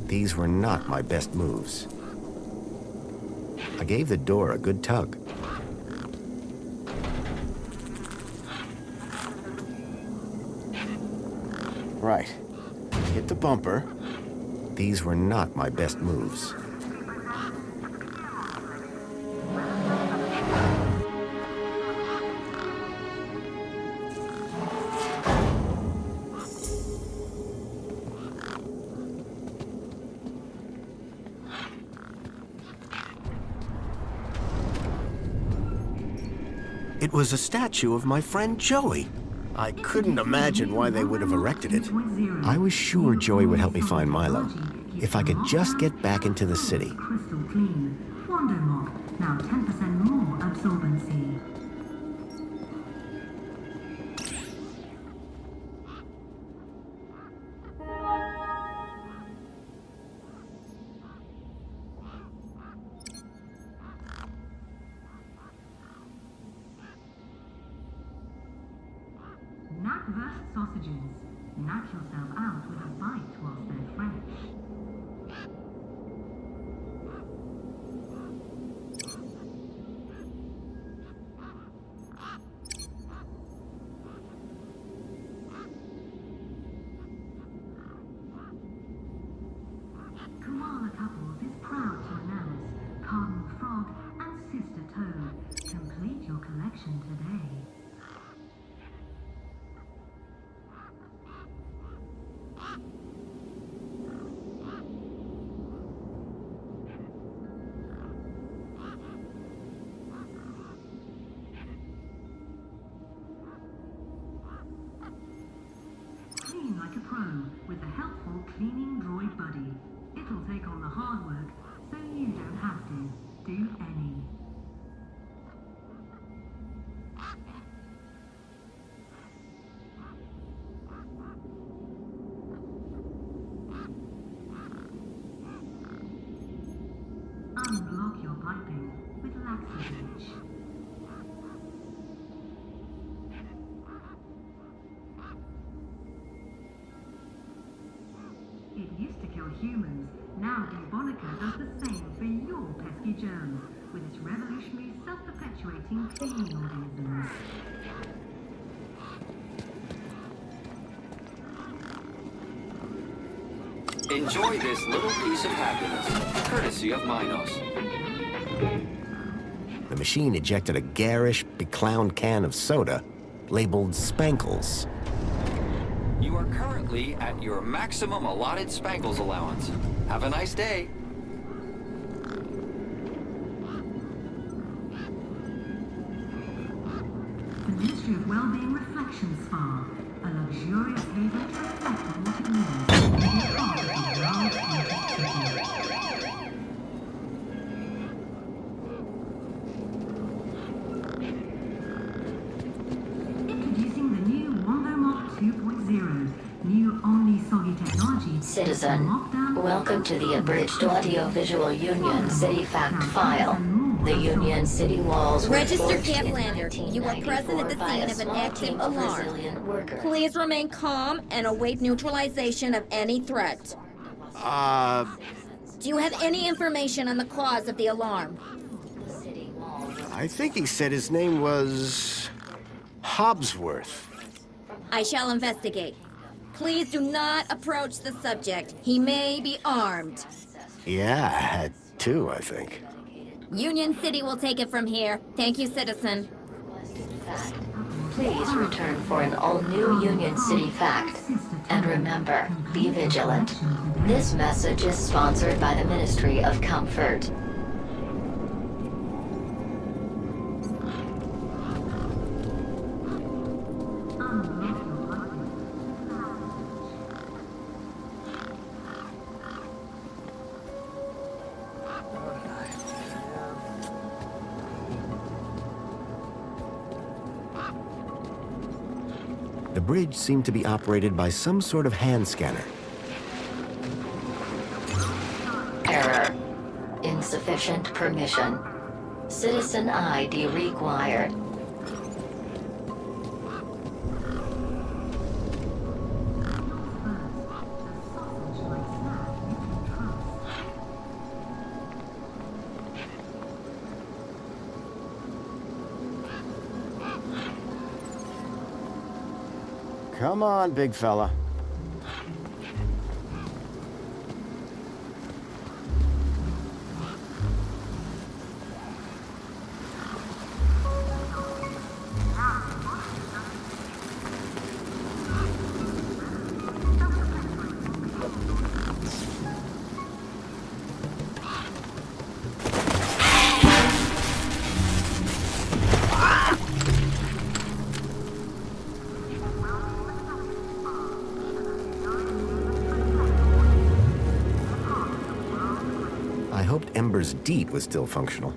These were not my best moves. I gave the door a good tug. Right. Hit the bumper. These were not my best moves. It was a statue of my friend Joey. I couldn't imagine why they would have erected it. I was sure Joey would help me find Milo, if I could just get back into the city. Crystal clean. Wonder Mop, now 10% more absorbency. Knackwurst sausages. Knack yourself out with a bite whilst they're fresh. Koala Couples is proud to announce Cardinal Frog and Sister Toad. Complete your collection today. Clean like a pro with the helpful cleaning droid buddy. It'll take on the hard work, so you don't have to do any. Unblock your piping with laxative. It used to kill humans. Now Bonica does the same for your pesky germs with its revolutionary self-perpetuating cleaning organisms. Enjoy this little piece of happiness, courtesy of Minos. The machine ejected a garish, beclowned can of soda labeled Spankles. You are currently at your maximum allotted Spankles allowance. Have a nice day. The Ministry of Wellbeing Reflection Spa, a luxurious haven to reflect on what it means to be part of the world's greatest city. Introducing the new Wombo Mop 2.0, new Omni-Soggy technology. Citizen, welcome to the abridged audio-visual Union City fact file. The Union City walls were Registered forged in Caplander, you were present at the 1994 by scene a of an small active team of alarm. resilient workers. Please remain calm and await neutralization of any threat. Do you have any information on the cause of the alarm? I think he said his name was Hobbsworth. I shall investigate. Please do not approach the subject. He may be armed. Yeah, I had two, I think. Union City will take it from here. Thank you, citizen. Please return for an all-new Union City fact. And remember, be vigilant. This message is sponsored by the Ministry of Comfort. The bridge seemed to be operated by some sort of hand scanner. Error. Insufficient permission. Citizen ID required. Come on, big fella. I hoped Ember's deed was still functional.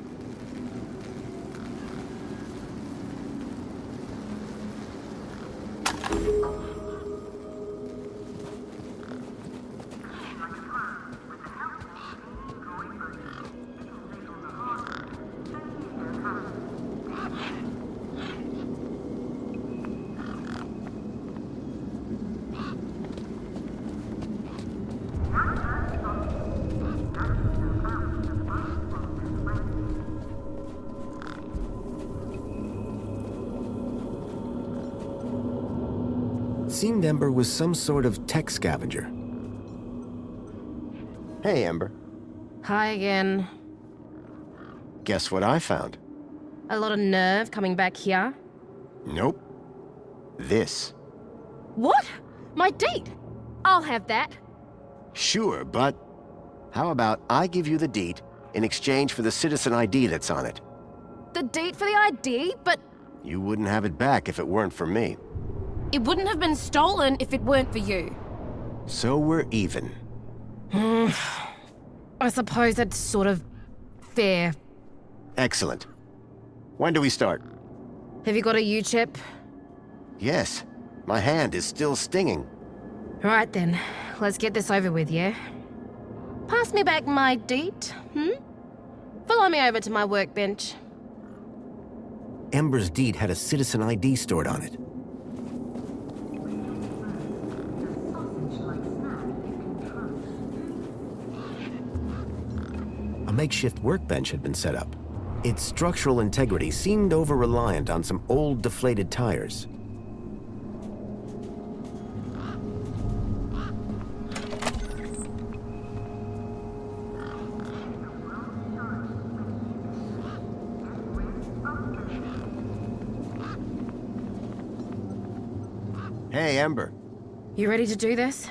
Seemed Ember was some sort of tech scavenger. Hey, Ember. Hi again. Guess what I found? A lot of nerve coming back here. Nope. This. What? My deed? I'll have that. Sure, but how about I give you the deed in exchange for the citizen ID that's on it? The deed for the ID, but You wouldn't have it back if it weren't for me. it wouldn't have been stolen if it weren't for you. So we're even. I suppose that's sort of fair. Excellent. When do we start? Have you got a U-chip? Yes. My hand is still stinging. Right then, let's get this over with, yeah? Pass me back my deed, Follow me over to my workbench. Ember's deed had a citizen ID stored on it. A makeshift workbench had been set up. Its structural integrity seemed over-reliant on some old, deflated tires. Hey, Ember. You ready to do this?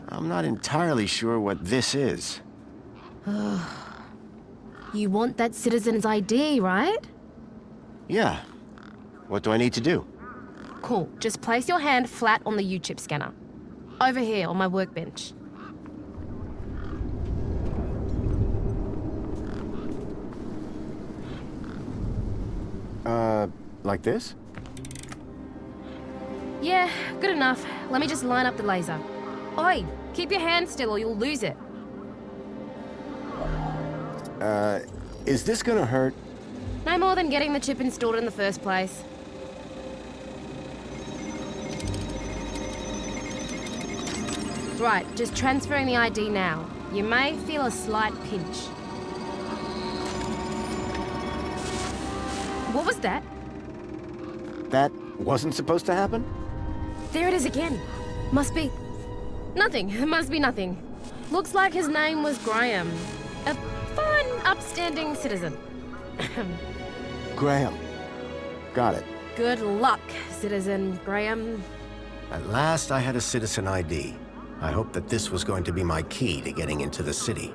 I'm not entirely sure what this is. You want that citizen's ID, right? Yeah. What do I need to do? Cool. Just place your hand flat on the U-chip scanner. Over here on my workbench. Like this? Yeah, good enough. Let me just line up the laser. Oi, keep your hand still or you'll lose it. Is this gonna hurt? No more than getting the chip installed in the first place. Right, just transferring the ID now. You may feel a slight pinch. What was that? That wasn't supposed to happen? There it is again. Must be... nothing. It must be nothing. Looks like his name was Graham. A fine, upstanding citizen. Graham. Got it. Good luck, Citizen Graham. At last, I had a citizen ID. I hoped that this was going to be my key to getting into the city.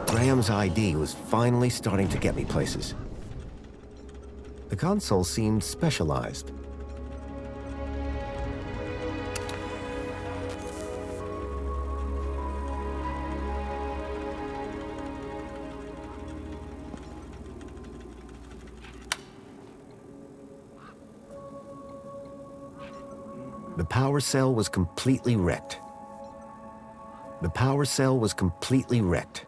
Graham's ID was finally starting to get me places. The console seemed specialized. The power cell was completely wrecked. The power cell was completely wrecked.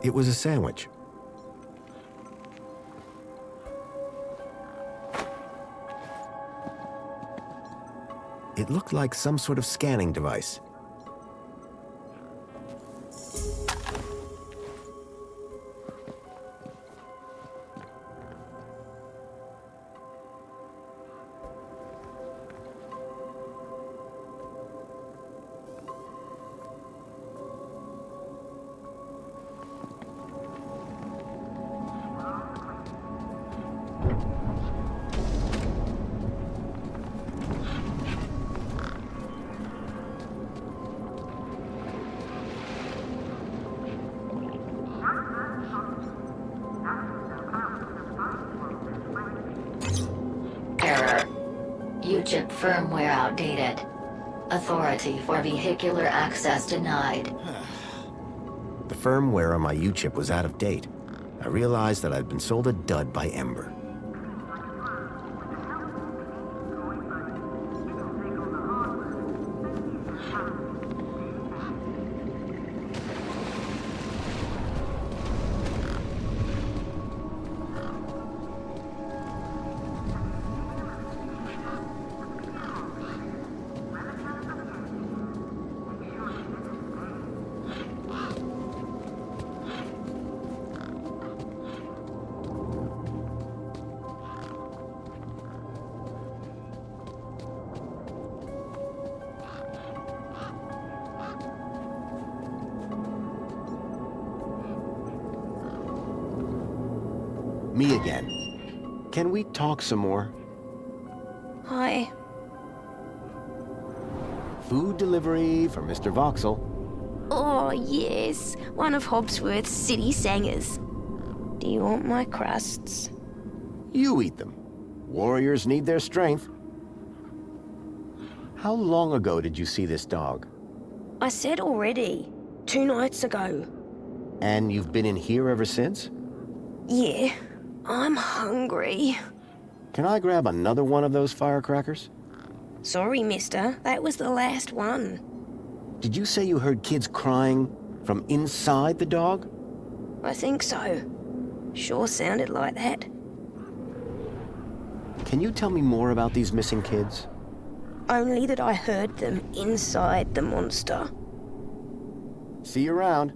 It was a sandwich. It looked like some sort of scanning device. Error. U-chip firmware outdated. Authority for vehicular access denied. The firmware on my U-chip was out of date. I realized that I'd been sold a dud by Ember. Me again. Can we talk some more? Hi. Food delivery for Mr. Voxel. Oh, yes. One of Hobsworth's city singers. Do you want my crusts? You eat them. Warriors need their strength. How long ago did you see this dog? I said already. 2 nights ago. And you've been in here ever since? Yeah, I'm hungry. Can I grab another one of those firecrackers? Sorry, mister. That was the last one. Did you say you heard kids crying from inside the dog? I think so. Sure sounded like that. Can you tell me more about these missing kids? Only that I heard them inside the monster. See you around.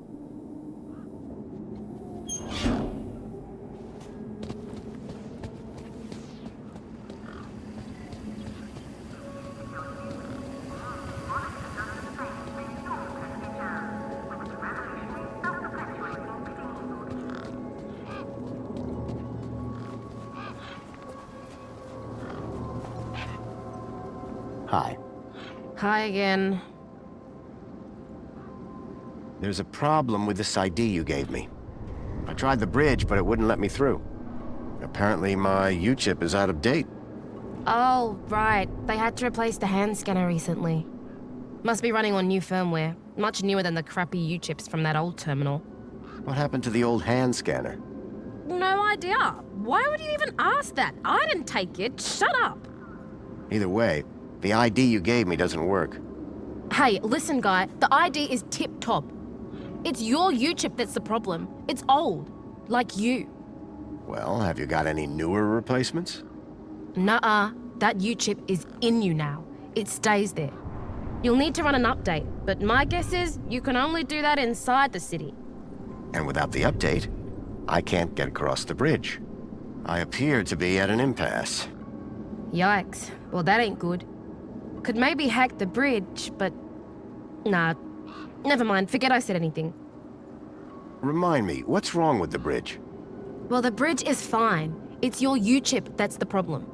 Hi. Hi again. There's a problem with this ID you gave me. I tried the bridge, but it wouldn't let me through. Apparently my U-chip is out of date. Oh, right. They had to replace the hand scanner recently. Must be running on new firmware. Much newer than the crappy U-chips from that old terminal. What happened to the old hand scanner? No idea. Why would you even ask that? I didn't take it. Shut up. Either way, the ID you gave me doesn't work. Hey, listen, guy. The ID is tip-top. It's your U-chip that's the problem. It's old. Like you. Well, have you got any newer replacements? Nuh-uh. That U-chip is in you now. It stays there. You'll need to run an update, but my guess is you can only do that inside the city. And without the update, I can't get across the bridge. I appear to be at an impasse. Yikes. Well, that ain't good. Could maybe hack the bridge, but... Nah. Never mind. Forget I said anything. Remind me, what's wrong with the bridge? Well, the bridge is fine. It's your U-chip that's the problem.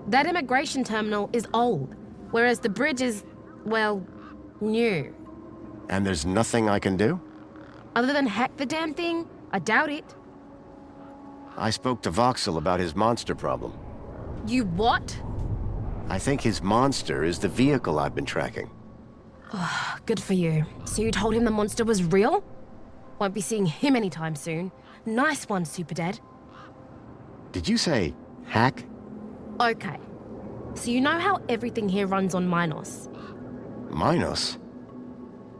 That immigration terminal is old, whereas the bridge is, well, new. And there's nothing I can do? Other than hack the damn thing? I doubt it. I spoke to Voxel about his monster problem. You what? I think his monster is the vehicle I've been tracking. Oh, good for you. So you told him the monster was real? Won't be seeing him anytime soon. Nice one, Super Dad. Did you say hack? Okay. So you know how everything here runs on Minos? Minos?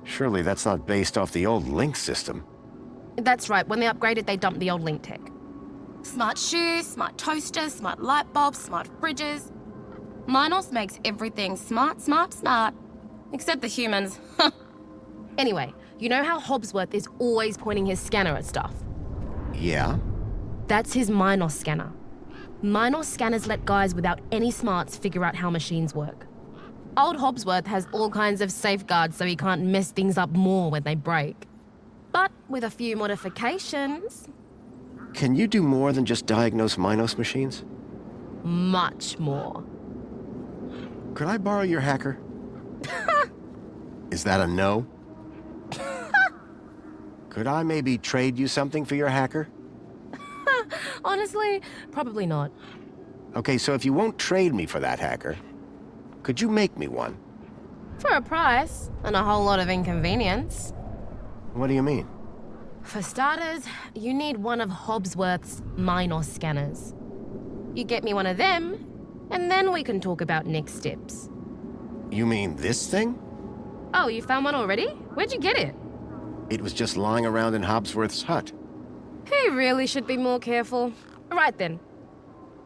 Surely that's not based off the old Link system. That's right. When they upgraded, they dumped the old Link tech. Smart shoes, smart toasters, smart light bulbs, smart fridges. Minos makes everything smart, smart, smart. Except the humans. Anyway, you know how Hobbsworth is always pointing his scanner at stuff? Yeah? That's his Minos scanner. Minos scanners let guys without any smarts figure out how machines work. Old Hobbsworth has all kinds of safeguards so he can't mess things up more when they break. But with a few modifications... Can you do more than just diagnose Minos machines? Much more. Could I borrow your hacker? Is that a no? Could I maybe trade you something for your hacker? Honestly, probably not. Okay, so if you won't trade me for that hacker, could you make me one? For a price, and a whole lot of inconvenience. What do you mean? For starters, you need one of Hobbsworth's Minos scanners. You get me one of them, and then we can talk about next steps. You mean this thing? Oh, you found one already? Where'd you get it? It was just lying around in Hobbsworth's hut. He really should be more careful. Right then.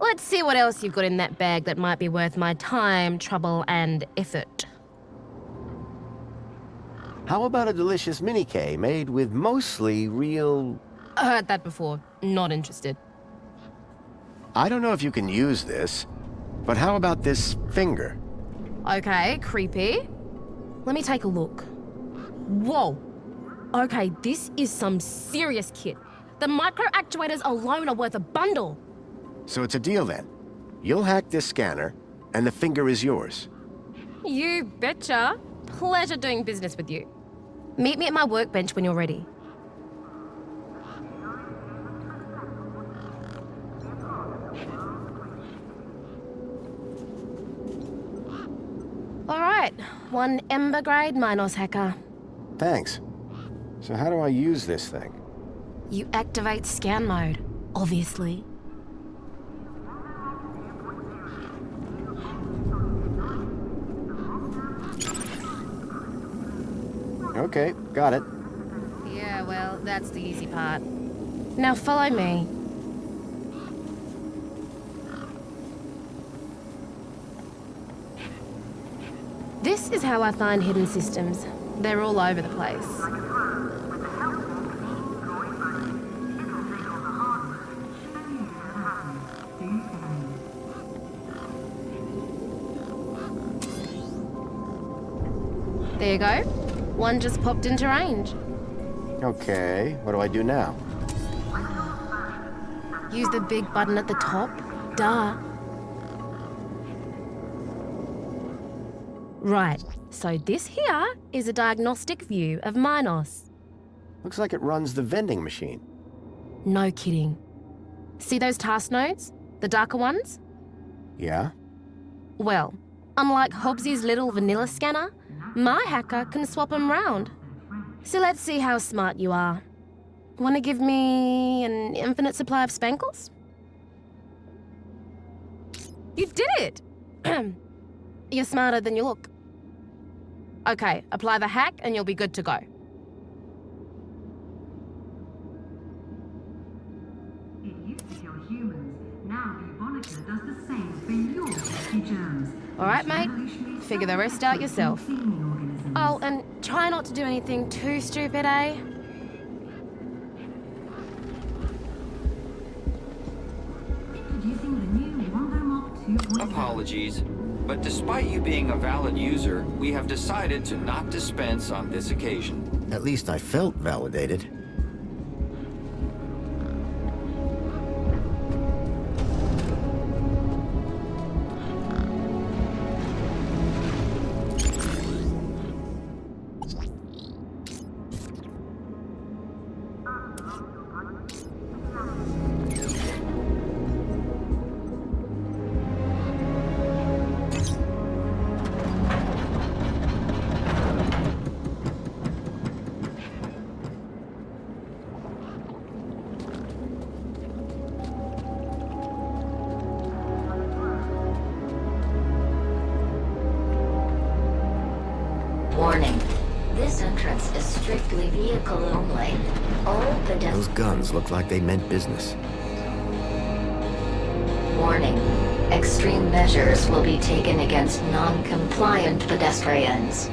Let's see what else you've got in that bag that might be worth my time, trouble, and effort. How about a delicious mini-K made with mostly real... I heard that before. Not interested. I don't know if you can use this, but how about this finger? Okay, creepy. Let me take a look. Whoa. Okay, this is some serious kit. The micro actuators alone are worth a bundle. So it's a deal then. You'll hack this scanner, and the finger is yours. You betcha. Pleasure doing business with you. Meet me at my workbench when you're ready. All right, one Ember grade Minos hacker. Thanks. So how do I use this thing? You activate scan mode, obviously. Okay, got it. Yeah, well, that's the easy part. Now follow me. This is how I find hidden systems. They're all over the place. There you go. One just popped into range. Okay, what do I do now? Use the big button at the top. Duh. Right, so this here is a diagnostic view of Minos. Looks like it runs the vending machine. No kidding. See those task nodes? The darker ones? Yeah? Well, unlike Hobbsy's little vanilla scanner, my hacker can swap them round. So let's see how smart you are. Want to give me an infinite supply of spankles? You did it! You're smarter than you look. Okay, apply the hack and you'll be good to go. It used to kill humans. Now Evonica does the same for your pesky germs. All right, mate. Figure the rest out yourself. Oh, and try not to do anything too stupid, eh? Introducing the new Wondermop 2.0. Apologies, but despite you being a valid user, we have decided to not dispense on this occasion. At least I felt validated. Warning. This entrance is strictly vehicle only. All pedestrians... Those guns look like they meant business. Warning. Extreme measures will be taken against non-compliant pedestrians.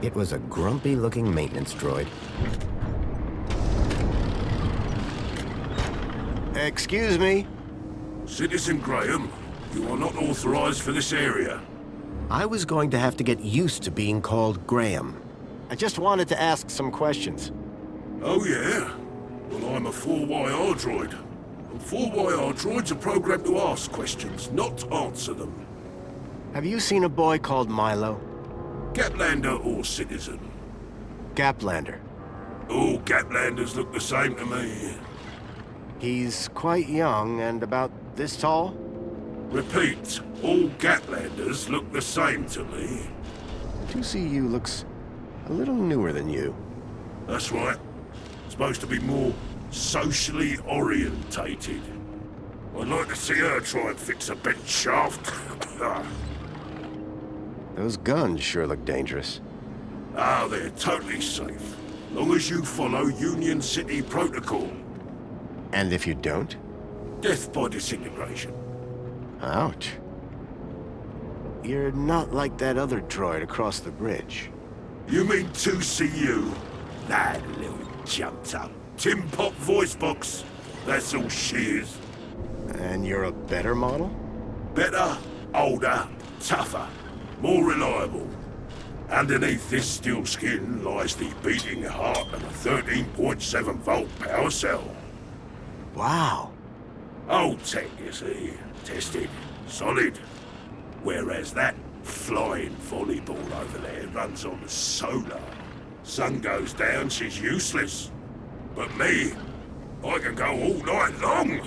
It was a grumpy-looking maintenance droid. Excuse me? Citizen Graham, you are not authorized for this area. I was going to have to get used to being called Graham. I just wanted to ask some questions. Oh yeah? Well, I'm a 4YR droid. And 4YR droids are programmed to ask questions, not answer them. Have you seen a boy called Milo? Gaplander or citizen? Gaplander. All Gatlanders look the same to me. He's quite young and about this tall? Repeat, all Gatlanders look the same to me. 2CU looks a little newer than you. That's right. Supposed to be more socially orientated. I'd like to see her try and fix a bent shaft. Those guns sure look dangerous. Ah, they're totally safe. Long as you follow Union City protocol. And if you don't? Death by disintegration. Ouch. You're not like that other droid across the bridge. You mean 2CU? That little jumped up tin pot voice box. That's all she is. And you're a better model? Better, older, tougher, more reliable. Underneath this steel skin lies the beating heart of a 13.7 volt power cell. Wow. Old tech, you see. Tested. Solid. Whereas that flying volleyball over there runs on solar. Sun goes down, she's useless. But me, I can go all night long.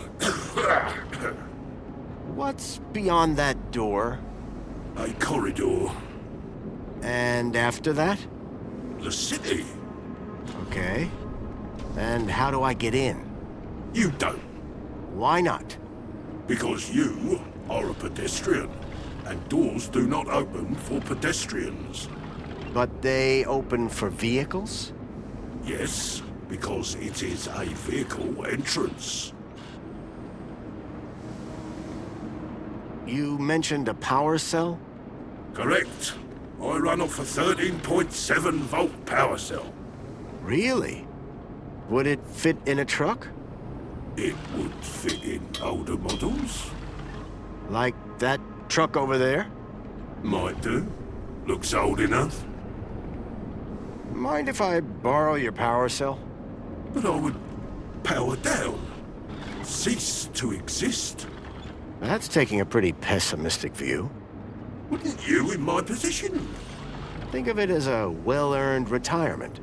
What's beyond that door? A corridor. And after that? The city. Okay. And how do I get in? You don't. Why not? Because you are a pedestrian, and doors do not open for pedestrians. But they open for vehicles? Yes, because it is a vehicle entrance. You mentioned a power cell? Correct. I run off a 13.7 volt power cell. Really? Would it fit in a truck? It would fit in older models. Like that truck over there? Might do. Looks old enough. Mind if I borrow your power cell? But I would power down. Cease to exist. That's taking a pretty pessimistic view. Wouldn't you in my position? Think of it as a well-earned retirement.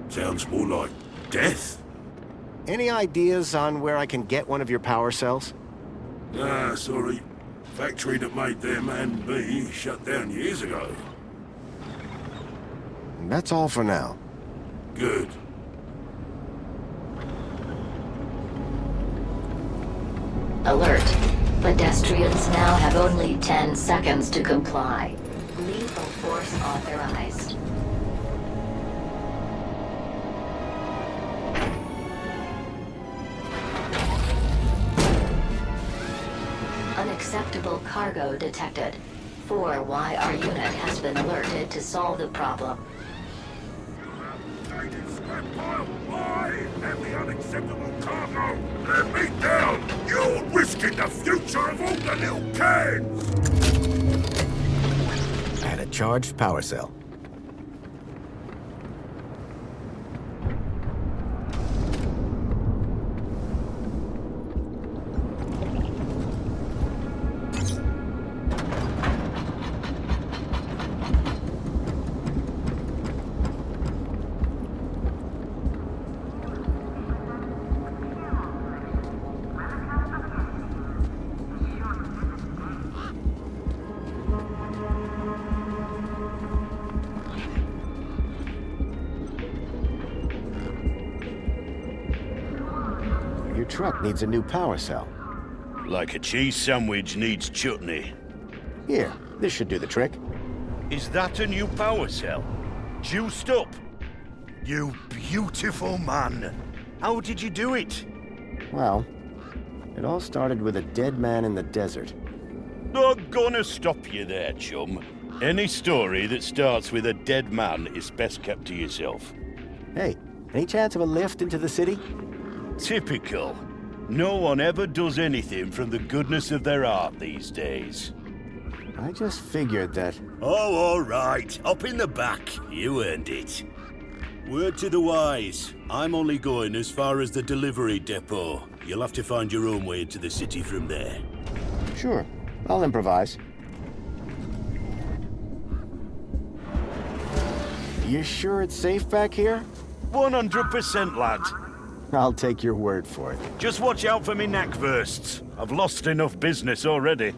Sounds more like death. Any ideas on where I can get one of your power cells? Ah, sorry. Factory that made them and me shut down years ago. That's all for now. Good. Alert. Pedestrians now have only 10 seconds to comply. Lethal force authorized. Unacceptable cargo detected. 4Y our unit has been alerted to solve the problem. I am the unacceptable cargo. Let me down. You're risking the future of all the little kids. Add a charged power cell. Your truck needs a new power cell. Like a cheese sandwich needs chutney. Here, this should do the trick. Is that a new power cell? Juiced up? You beautiful man. How did you do it? Well, it all started with a dead man in the desert. Not gonna stop you there, chum. Any story that starts with a dead man is best kept to yourself. Hey, any chance of a lift into the city? Typical. No one ever does anything from the goodness of their heart these days. I just figured that... Oh, all right. Up in the back. You earned it. Word to the wise. I'm only going as far as the delivery depot. You'll have to find your own way into the city from there. Sure, I'll improvise. You sure it's safe back here? 100%, lad. I'll take your word for it. Just watch out for me neck bursts. I've lost enough business already.